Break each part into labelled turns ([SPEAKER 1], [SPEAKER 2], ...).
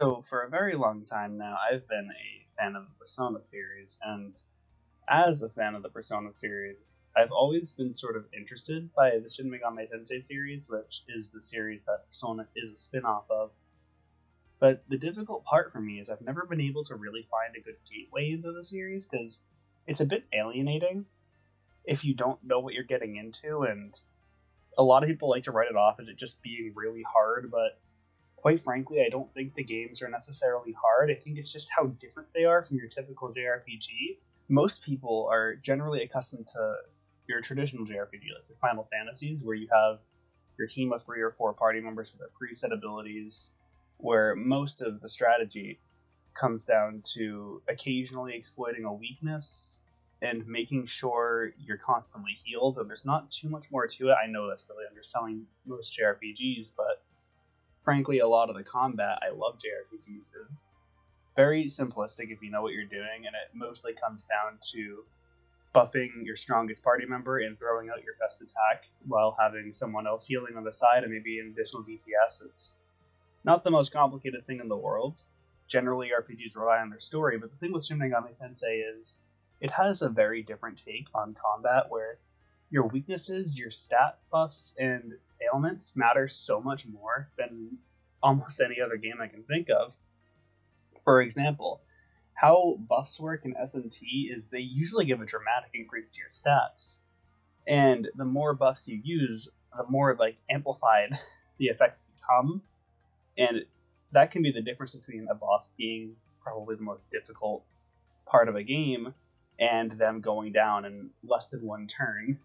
[SPEAKER 1] So, for a very long time now, I've been a fan of the Persona series, and as a fan of the Persona series, I've always been sort of interested by the Shin Megami Tensei series, which is the series that Persona is a spin off of. But the difficult part for me is I've never been able to really find a good gateway into the series because it's a bit alienating if you don't know what you're getting into, and a lot of people like to write it off as it just being really hard, but quite frankly, I don't think the games are necessarily hard. I think it's just how different they are from your typical JRPG. Most people are generally accustomed to your traditional JRPG, like your Final Fantasies, where you have your team of 3 or 4 party members with their preset abilities, where most of the strategy comes down to occasionally exploiting a weakness and making sure you're constantly healed, and there's not too much more to it. I know that's really underselling most JRPGs, but frankly, a lot of the combat, I love JRPGs, is very simplistic if you know what you're doing, and it mostly comes down to buffing your strongest party member and throwing out your best attack while having someone else healing on the side and maybe an additional DPS. It's not the most complicated thing in the world. Generally, RPGs rely on their story, but the thing with Shin Megami Tensei is it has a very different take on combat where your weaknesses, your stat buffs, and ailments matter so much more than almost any other game I can think of. For example, how buffs work in SMT is they usually give a dramatic increase to your stats, and the more buffs you use, the more amplified the effects become, and that can be the difference between a boss being probably the most difficult part of a game and them going down in less than one turn.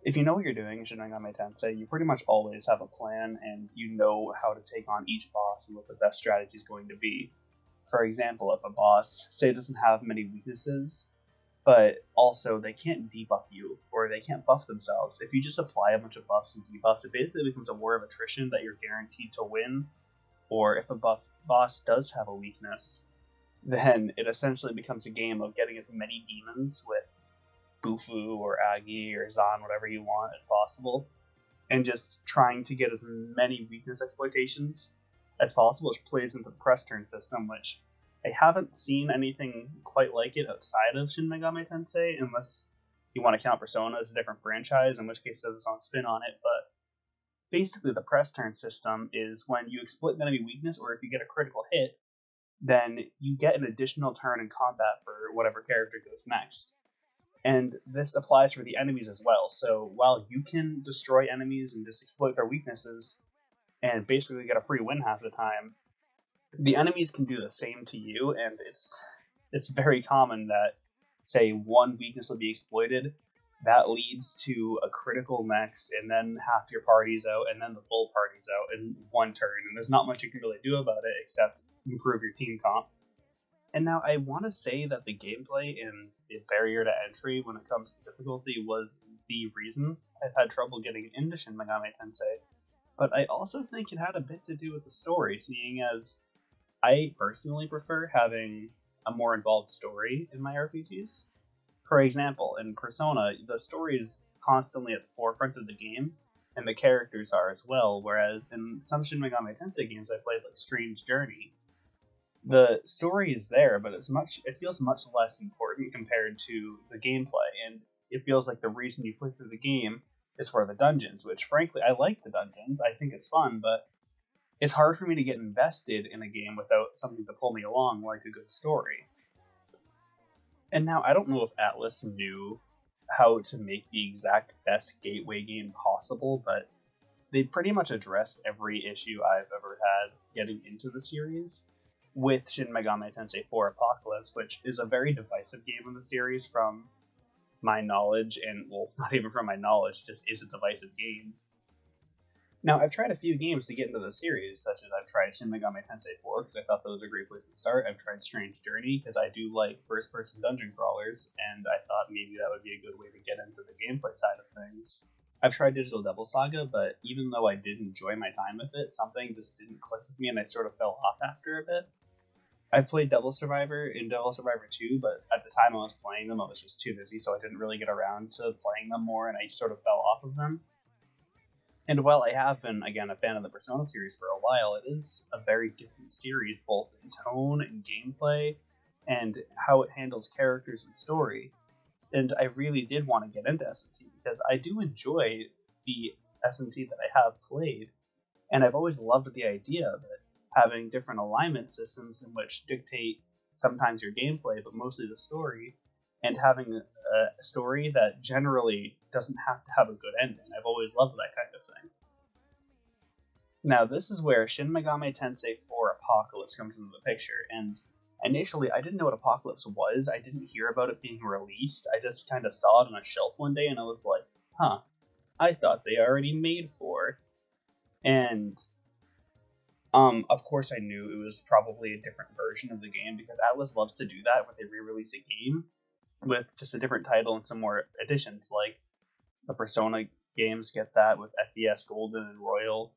[SPEAKER 1] If you know what you're doing in Shin Megami Tensei, you pretty much always have a plan, and you know how to take on each boss and what the best strategy is going to be. For example, if a boss, say, doesn't have many weaknesses, but also they can't debuff you, or they can't buff themselves, if you just apply a bunch of buffs and debuffs, it basically becomes a war of attrition that you're guaranteed to win. Or if a boss does have a weakness, then it essentially becomes a game of getting as many demons with Bufu or Agi or Zan, whatever you want, as possible, and just trying to get as many weakness exploitations as possible, which plays into the press turn system, which I haven't seen anything quite like it outside of Shin Megami Tensei, unless you want to count Persona as a different franchise, in which case it has its own spin on it. But basically, the press turn system is when you exploit an enemy weakness, or if you get a critical hit, then you get an additional turn in combat for whatever character goes next. And this applies for the enemies as well. So while you can destroy enemies and just exploit their weaknesses and basically get a free win half the time, the enemies can do the same to you, and it's very common that, say, one weakness will be exploited, that leads to a critical next, and then half your party's out, and then the full party's out in one turn, and there's not much you can really do about it except improve your team comp. And now I want to say that the gameplay and the barrier to entry when it comes to difficulty was the reason I've had trouble getting into Shin Megami Tensei, but I also think it had a bit to do with the story, seeing as I personally prefer having a more involved story in my RPGs. For example, in Persona, the story is constantly at the forefront of the game, and the characters are as well, whereas in some Shin Megami Tensei games I played, like Strange Journey, the story is there, but it feels much less important compared to the gameplay, and it feels like the reason you play through the game is for the dungeons, which frankly, I like the dungeons, I think it's fun, but it's hard for me to get invested in a game without something to pull me along, like a good story. And now, I don't know if Atlas knew how to make the exact best gateway game possible, but they pretty much addressed every issue I've ever had getting into the series with Shin Megami Tensei 4 Apocalypse, which is a very divisive game in the series from my knowledge, and, well, not even from my knowledge, just is a divisive game. Now, I've tried a few games to get into the series, such as I've tried Shin Megami Tensei 4, because I thought that was a great place to start. I've tried Strange Journey, because I do like first-person dungeon crawlers, and I thought maybe that would be a good way to get into the gameplay side of things. I've tried Digital Devil Saga, but even though I did enjoy my time with it, something just didn't click with me, and I sort of fell off after a bit. I played Devil Survivor and Devil Survivor 2, but at the time I was playing them, I was just too busy, so I didn't really get around to playing them more, and I sort of fell off of them. And while I have been, again, a fan of the Persona series for a while, it is a very different series, both in tone and gameplay, and how it handles characters and story. And I really did want to get into SMT because I do enjoy the SMT that I have played, and I've always loved the idea of it, having different alignment systems in which dictate sometimes your gameplay, but mostly the story, and having a story that generally doesn't have to have a good ending. I've always loved that kind of thing. Now, this is where Shin Megami Tensei 4 Apocalypse comes into the picture, and initially I didn't know what Apocalypse was. I didn't hear about it being released. I just kind of saw it on a shelf one day, and I was like, huh, I thought they already made 4. And of course, I knew it was probably a different version of the game because Atlas loves to do that when they re-release a game with just a different title and some more additions. Like the Persona games get that with FES Golden and Royal.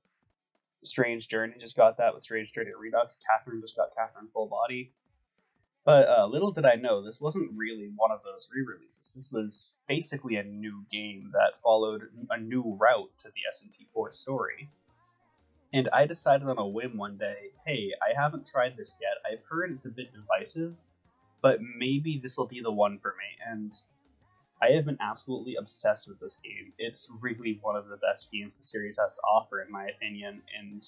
[SPEAKER 1] Strange Journey just got that with Strange Journey Redux. Catherine just got Catherine Full Body. But little did I know, this wasn't really one of those re-releases. This was basically a new game that followed a new route to the SMT4 story. And I decided on a whim one day, hey, I haven't tried this yet. I've heard it's a bit divisive, but maybe this will be the one for me. And I have been absolutely obsessed with this game. It's really one of the best games the series has to offer, in my opinion. And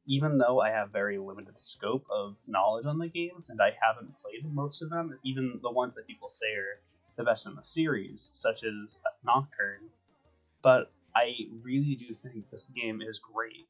[SPEAKER 1] even though I have very limited scope of knowledge on the games, and I haven't played most of them, even the ones that people say are the best in the series, such as Nocturne, but I really do think this game is great.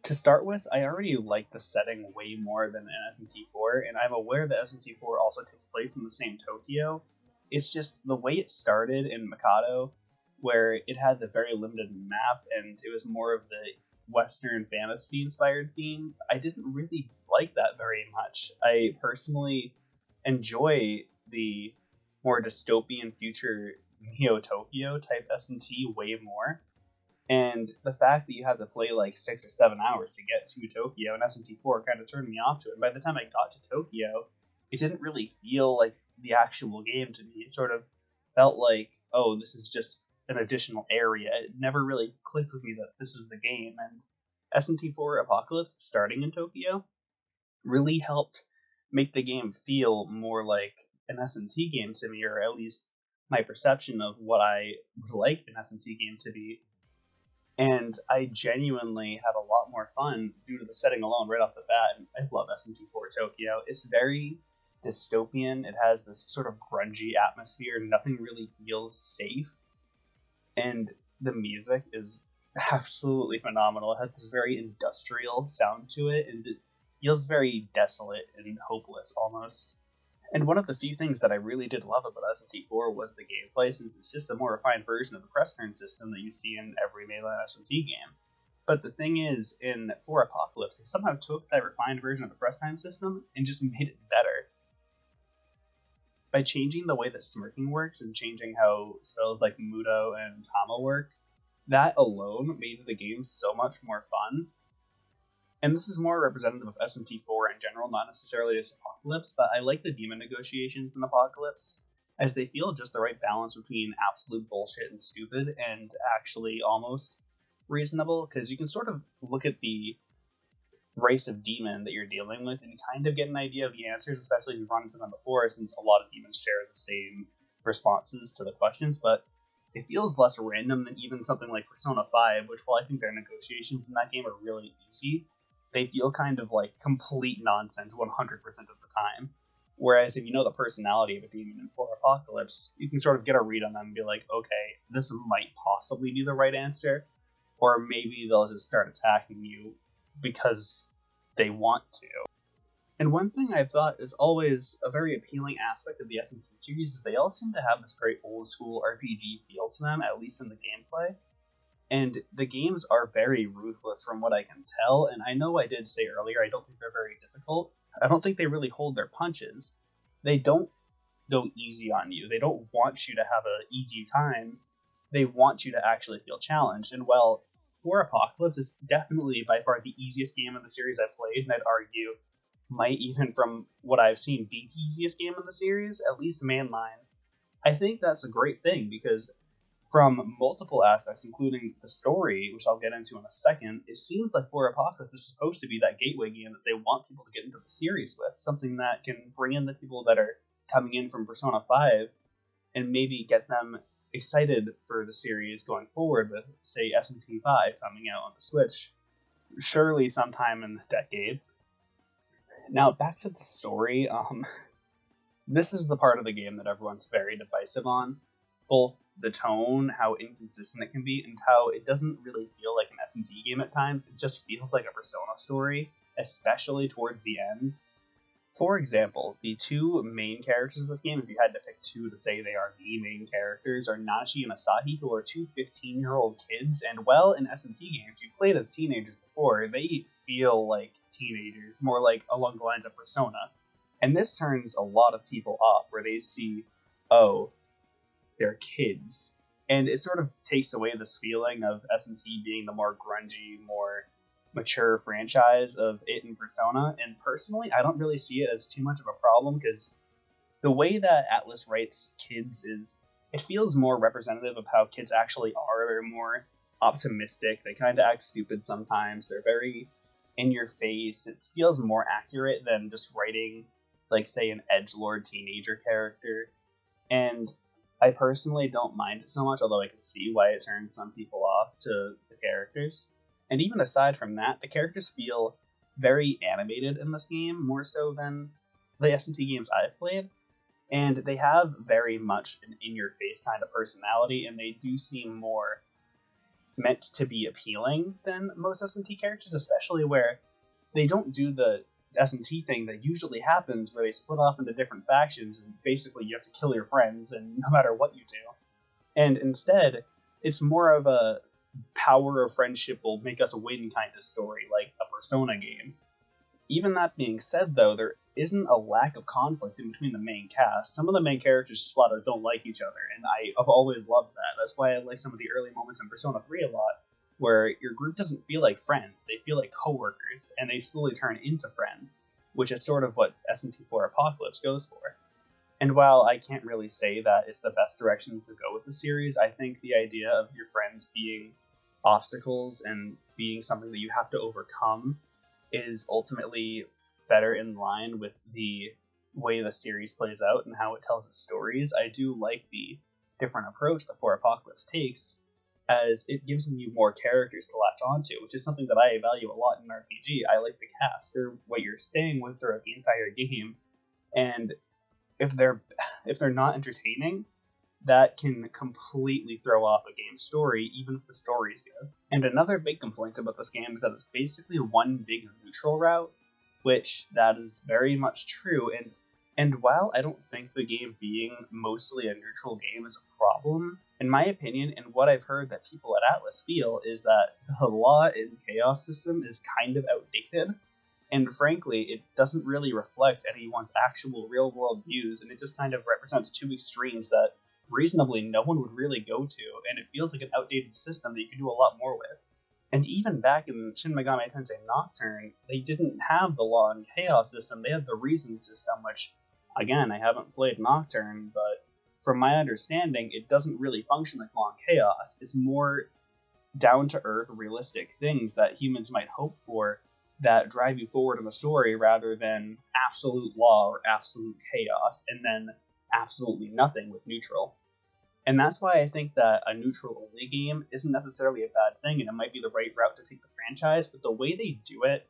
[SPEAKER 1] To start with, I already like the setting way more than in SMT4, and I'm aware that SMT4 also takes place in the same Tokyo. It's just the way it started in Mikado, where it had the very limited map, and it was more of the Western fantasy-inspired theme. I didn't really like that very much. I personally enjoy the more dystopian future Neo Tokyo type SMT way more. And the fact that you have to play like 6 or 7 hours to get to Tokyo in SMT4 kind of turned me off to it. And by the time I got to Tokyo, it didn't really feel like the actual game to me. It sort of felt like, oh, this is just an additional area. It never really clicked with me that this is the game. And SMT4 Apocalypse, starting in Tokyo, really helped make the game feel more like an SMT game to me, or at least my perception of what I would like an SMT game to be. And I genuinely had a lot more fun due to the setting alone right off the bat. And I love SMT4 Tokyo. It's very dystopian. It has this sort of grungy atmosphere. Nothing really feels safe. And the music is absolutely phenomenal. It has this very industrial sound to it, and it feels very desolate and hopeless almost. And one of the few things that I really did love about SMT4 was the gameplay, since it's just a more refined version of the press turn system that you see in every mainline SMT game. But the thing is, in 4 Apocalypse, they somehow took that refined version of the press time system and just made it better. By changing the way that smirking works and changing how spells like Mudo and Tama work, that alone made the game so much more fun. And this is more representative of SMT4 in general, not necessarily just Apocalypse, but I like the demon negotiations in Apocalypse, as they feel just the right balance between absolute bullshit and stupid and actually almost reasonable, because you can sort of look at the race of demon that you're dealing with and kind of get an idea of the answers, especially if you've run into them before, since a lot of demons share the same responses to the questions, but it feels less random than even something like Persona 5, which while I think their negotiations in that game are really easy, they feel kind of like complete nonsense 100% of the time. Whereas if you know the personality of a demon in 4 Apocalypse, you can sort of get a read on them and be like, okay, this might possibly be the right answer, or maybe they'll just start attacking you because they want to. And one thing I've thought is always a very appealing aspect of the SMT series is they all seem to have this very old school RPG feel to them, at least in the gameplay. And the games are very ruthless from what I can tell, and I know I did say earlier I don't think they're very difficult. I don't think they really hold their punches. They don't go easy on you. They don't want you to have an easy time. They want you to actually feel challenged. And while 4 Apocalypse is definitely by far the easiest game in the series I've played, and I'd argue might even from what I've seen be the easiest game in the series, at least mainline, I think that's a great thing, because from multiple aspects, including the story, which I'll get into in a second. It seems like For Apocalypse is supposed to be that gateway game that they want people to get into the series with, something that can bring in the people that are coming in from Persona 5 and maybe get them excited for the series going forward with, say, SMT 5 coming out on the Switch, surely sometime in the decade. Now, back to the story. This is the part of the game that everyone's very divisive on. Both the tone, how inconsistent it can be, and how it doesn't really feel like an SMT game at times. It just feels like a Persona story, especially towards the end. For example, the two main characters of this game, if you had to pick two to say they are the main characters, are Nachi and Asahi, who are two 15-year-old kids, and well, in SMT games, you've played as teenagers before, they feel like teenagers, more like along the lines of Persona. And this turns a lot of people off, where they see, oh, they're kids. And it sort of takes away this feeling of SMT being the more grungy, more mature franchise of it and Persona. And personally, I don't really see it as too much of a problem, because the way that Atlas writes kids is, it feels more representative of how kids actually are. They're more optimistic. They kind of act stupid sometimes. They're very in your face. It feels more accurate than just writing, like, say, an edgelord teenager character. And I personally don't mind it so much, although I can see why it turns some people off to the characters. And even aside from that, the characters feel very animated in this game, more so than the SMT games I've played. And they have very much an in-your-face kind of personality, and they do seem more meant to be appealing than most SMT characters, especially where they don't do the SMT thing that usually happens, where they split off into different factions, and basically you have to kill your friends, and no matter what you do. And instead, it's more of a power of friendship will make us win kind of story, like a Persona game. Even that being said, though, there isn't a lack of conflict in between the main cast. Some of the main characters just flat out don't like each other, and I've always loved that. That's why I like some of the early moments in Persona 3 a lot, where your group doesn't feel like friends, they feel like coworkers, and they slowly turn into friends, which is sort of what SMT4 Apocalypse goes for. And while I can't really say that it's the best direction to go with the series, I think the idea of your friends being obstacles and being something that you have to overcome is ultimately better in line with the way the series plays out and how it tells its stories. I do like the different approach that 4 Apocalypse takes, as it gives you more characters to latch onto, which is something that I value a lot in RPG. I like the cast. They're what you're staying with throughout the entire game, and if they're not entertaining, that can completely throw off a game's story, even if the story's good. And another big complaint about this game is that it's basically one big neutral route, which that is very much true, and while I don't think the game being mostly a neutral game is a problem, in my opinion, and what I've heard that people at Atlas feel, is that the law and chaos system is kind of outdated, and frankly, it doesn't really reflect anyone's actual real-world views, and it just kind of represents two extremes that reasonably no one would really go to, and it feels like an outdated system that you can do a lot more with. And even back in Shin Megami Tensei Nocturne, they didn't have the law and chaos system, they had the reason system, which, again, I haven't played Nocturne, but from my understanding, it doesn't really function like law and chaos. It's more down-to-earth, realistic things that humans might hope for that drive you forward in the story, rather than absolute law or absolute chaos, and then absolutely nothing with neutral. And that's why I think that a neutral-only game isn't necessarily a bad thing, and it might be the right route to take the franchise, but the way they do it,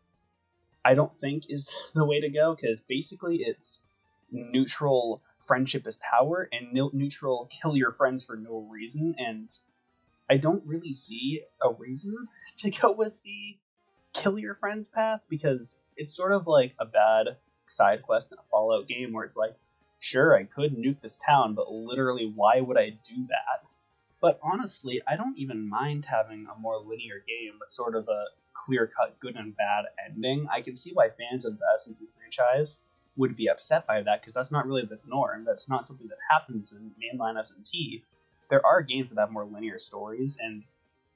[SPEAKER 1] I don't think is the way to go, because basically it's neutral friendship is power, and neutral kill your friends for no reason, and I don't really see a reason to go with the kill your friends path, because it's sort of like a bad side quest in a Fallout game where it's like, sure, I could nuke this town, but literally, why would I do that? But honestly, I don't even mind having a more linear game with sort of a clear-cut good and bad ending. I can see why fans of the SMT franchise would be upset by that, because that's not really the norm. That's not something that happens in mainline SMT. There are games that have more linear stories and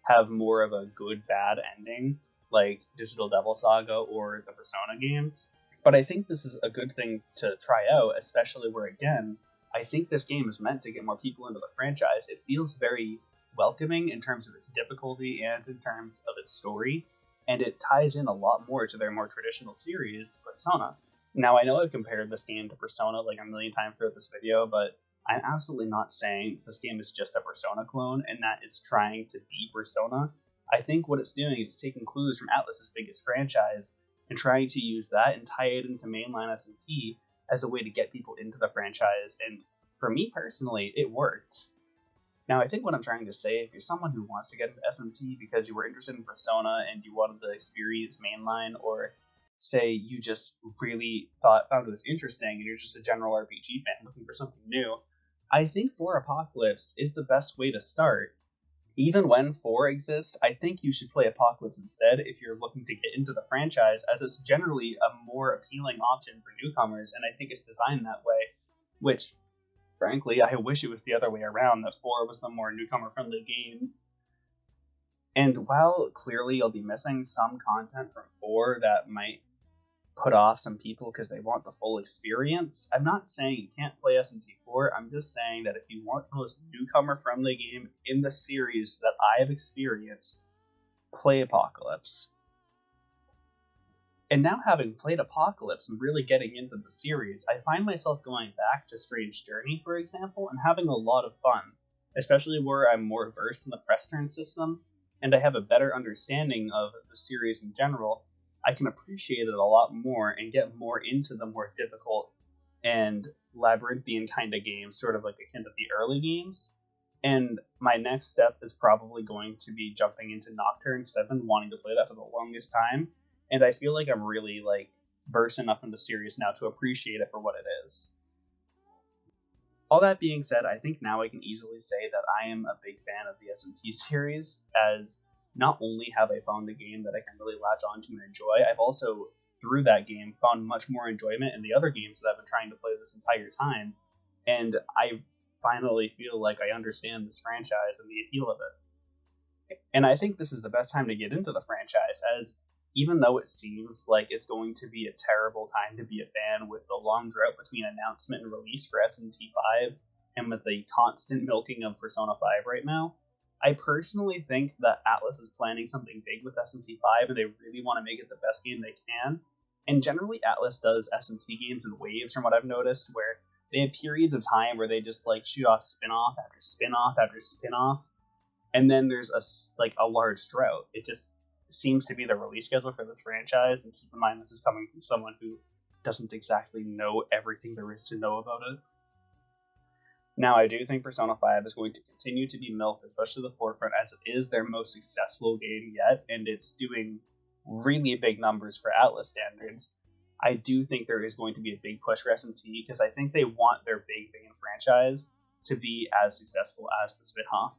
[SPEAKER 1] have more of a good-bad ending, like Digital Devil Saga or the Persona games. But I think this is a good thing to try out, especially where, again, I think this game is meant to get more people into the franchise. It feels very welcoming in terms of its difficulty and in terms of its story, and it ties in a lot more to their more traditional series, Persona. Now, I know I've compared this game to Persona like a million times throughout this video, but I'm absolutely not saying this game is just a Persona clone and that it's trying to be Persona. I think what it's doing is taking clues from Atlus's biggest franchise and trying to use that and tie it into mainline SMT as a way to get people into the franchise, and for me personally, it worked. Now, I think what I'm trying to say, if you're someone who wants to get into SMT because you were interested in Persona and you wanted to experience mainline, or say you just really found this interesting and you're just a general RPG fan looking for something new, I think 4 Apocalypse is the best way to start. Even when 4 exists, I think you should play Apocalypse instead if you're looking to get into the franchise, as it's generally a more appealing option for newcomers, and I think it's designed that way, which, frankly, I wish it was the other way around, that 4 was the more newcomer-friendly game. And while clearly you'll be missing some content from 4 that might put off some people because they want the full experience, I'm not saying you can't play SMT4, I'm just saying that if you want the most newcomer-friendly game in the series that I have experienced, play Apocalypse. And now, having played Apocalypse and really getting into the series, I find myself going back to Strange Journey, for example, and having a lot of fun, especially where I'm more versed in the press turn system, and I have a better understanding of the series in general. I can appreciate it a lot more and get more into the more difficult and labyrinthian kind of games, sort of like akin to the early games. And my next step is probably going to be jumping into Nocturne, because I've been wanting to play that for the longest time, and I feel like I'm really versed enough in the series now to appreciate it for what it is. All that being said, I think now I can easily say that I am a big fan of the SMT series, as not only have I found a game that I can really latch onto and enjoy, I've also, through that game, found much more enjoyment in the other games that I've been trying to play this entire time, and I finally feel like I understand this franchise and the appeal of it. And I think this is the best time to get into the franchise, as even though it seems like it's going to be a terrible time to be a fan with the long drought between announcement and release for SMT5, and with the constant milking of Persona 5 right now, I personally think that Atlus is planning something big with SMT5, and they really want to make it the best game they can. And generally, Atlus does SMT games in waves, from what I've noticed, where they have periods of time where they just shoot off spin-off after spin-off after spin-off, and then there's a large drought. It just seems to be the release schedule for this franchise, and keep in mind this is coming from someone who doesn't exactly know everything there is to know about it. Now, I do think Persona 5 is going to continue to be milked and pushed to the forefront, as it is their most successful game yet, and it's doing really big numbers for Atlus standards. I do think there is going to be a big push for SMT, because I think they want their big main franchise to be as successful as the spin-off.